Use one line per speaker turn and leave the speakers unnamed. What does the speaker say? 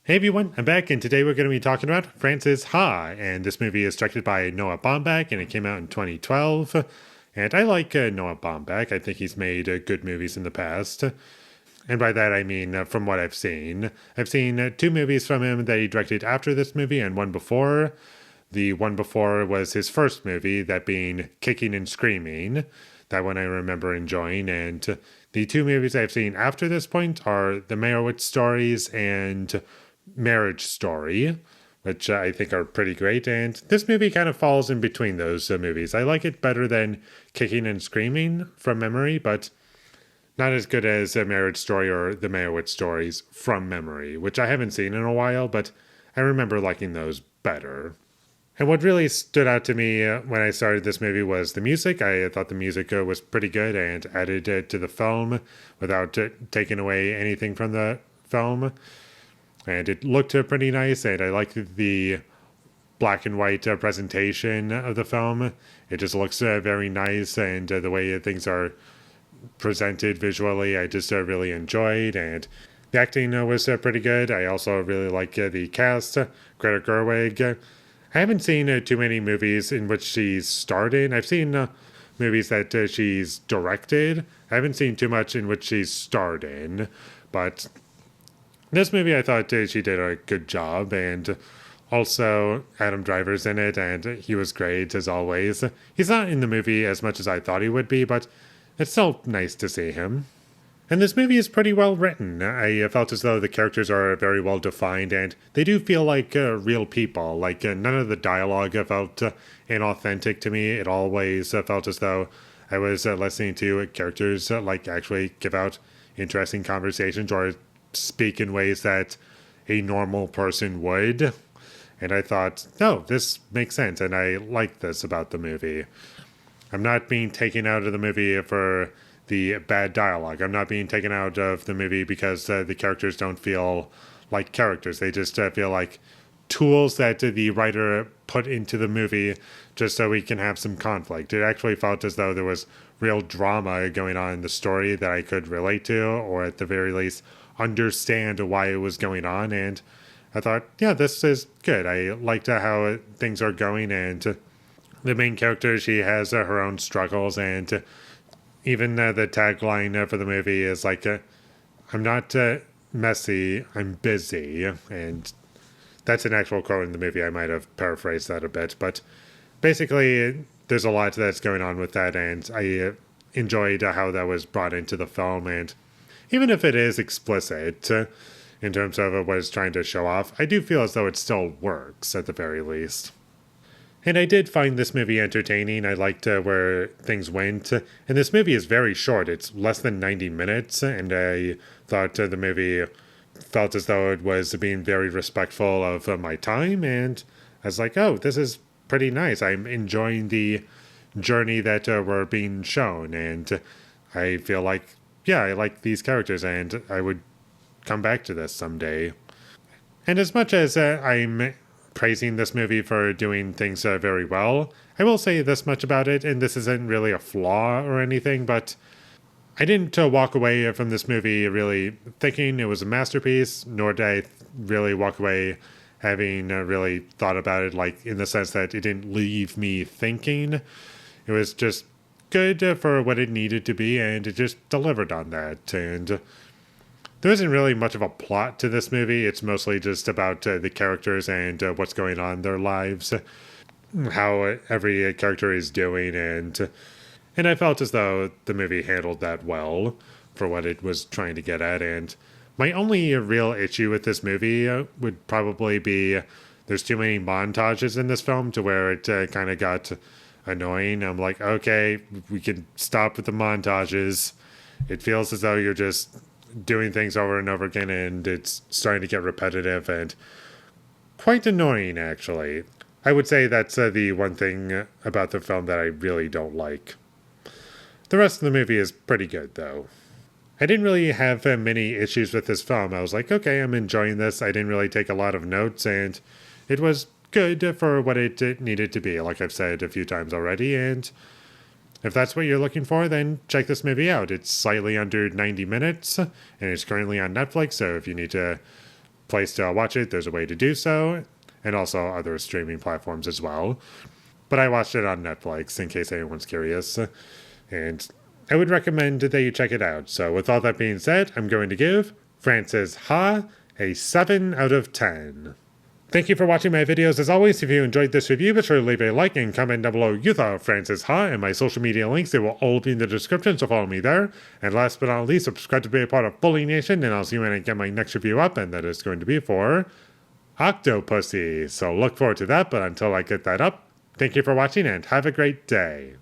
Hey everyone, I'm back, and today we're going to be talking about Francis Ha. And this movie is directed by Noah Baumbach, and it came out in 2012. And I like Noah Baumbach. I think he's made good movies in the past. And by that I mean from what I've seen. I've seen two movies from him that he directed after this movie and one before. The one before was his first movie, that being Kicking and Screaming. That one I remember enjoying. And the two movies I've seen after this point are The Meyerowitz Stories and Marriage Story, which I think are pretty great. And this movie kind of falls in between those movies. I like it better than Kicking and Screaming from memory, but not as good as A Marriage Story or The Meyerowitz Stories from memory, which I haven't seen in a while, but I remember liking those better. And what really stood out to me when I started this movie was the music. I thought the music was pretty good and added to the film without taking away anything from the film. And it looked pretty nice, and I liked the black and white presentation of the film. It just looks very nice, and the way things are presented visually, I just really enjoyed. And the acting was pretty good. I also really like the cast. Greta Gerwig. I haven't seen too many movies in which she's starred in. I've seen movies that she's directed. I haven't seen too much in which she's starred in, but this movie I thought she did a good job, and also Adam Driver's in it, and he was great as always. He's not in the movie as much as I thought he would be, but it's still nice to see him. And this movie is pretty well written. I felt as though the characters are very well defined, and they do feel like real people. Like none of the dialogue felt inauthentic to me. It always felt as though I was listening to characters like actually give out interesting conversations or speak in ways that a normal person would. And I thought, no, this makes sense, and I like this about the movie. I'm not being taken out of the movie for the bad dialogue. I'm not being taken out of the movie because the characters don't feel like characters. They just feel like tools that the writer put into the movie just so we can have some conflict. It actually felt as though there was real drama going on in the story that I could relate to, or at the very least understand why it was going on. And I thought, yeah, this is good. I liked how things are going, and the main character, she has her own struggles, and even the tagline for the movie is like, I'm not messy, I'm busy. And that's an actual quote in the movie. I might have paraphrased that a bit, but basically there's a lot that's going on with that, and I enjoyed how that was brought into the film. And even if it is explicit in terms of what it's trying to show off, I do feel as though it still works at the very least. And I did find this movie entertaining. I liked where things went. And this movie is very short. It's less than 90 minutes. And I thought the movie felt as though it was being very respectful of my time. And I was like, oh, this is pretty nice. I'm enjoying the journey that we're being shown. And I feel like, yeah, I like these characters, and I would come back to this someday. And as much as I'm praising this movie for doing things very well, I will say this much about it, and this isn't really a flaw or anything, but I didn't walk away from this movie really thinking it was a masterpiece, nor did I really walk away having really thought about it, like in the sense that it didn't leave me thinking. It was just good for what it needed to be, and it just delivered on that. And there isn't really much of a plot to this movie. It's mostly just about the characters and what's going on in their lives, how every character is doing, and I felt as though the movie handled that well for what it was trying to get at. And my only real issue with this movie would probably be there's too many montages in this film to where it kind of got annoying. I'm like, okay, we can stop with the montages. It feels as though you're just doing things over and over again, and it's starting to get repetitive and quite annoying, actually. I would say that's the one thing about the film that I really don't like. The rest of the movie is pretty good, though. I didn't really have many issues with this film. I was like, okay, I'm enjoying this. I didn't really take a lot of notes, and it was good for what it needed to be, like I've said a few times already. And if that's what you're looking for, then check this movie out. It's slightly under 90 minutes, and it's currently on Netflix, so if you need to place to watch it, there's a way to do so, and also other streaming platforms as well. But I watched it on Netflix in case anyone's curious, and I would recommend that you check it out. So with all that being said, I'm going to give Frances Ha a 7 out of 10. Thank you for watching my videos. As always, if you enjoyed this review, be sure to leave a like and comment down below you thought of Frances Ha, and my social media links, they will all be in the description, so follow me there. And last but not least, subscribe to be a part of Foley Nation, and I'll see you when I get my next review up, and that is going to be for Octopussy. So look forward to that, but until I get that up, thank you for watching and have a great day.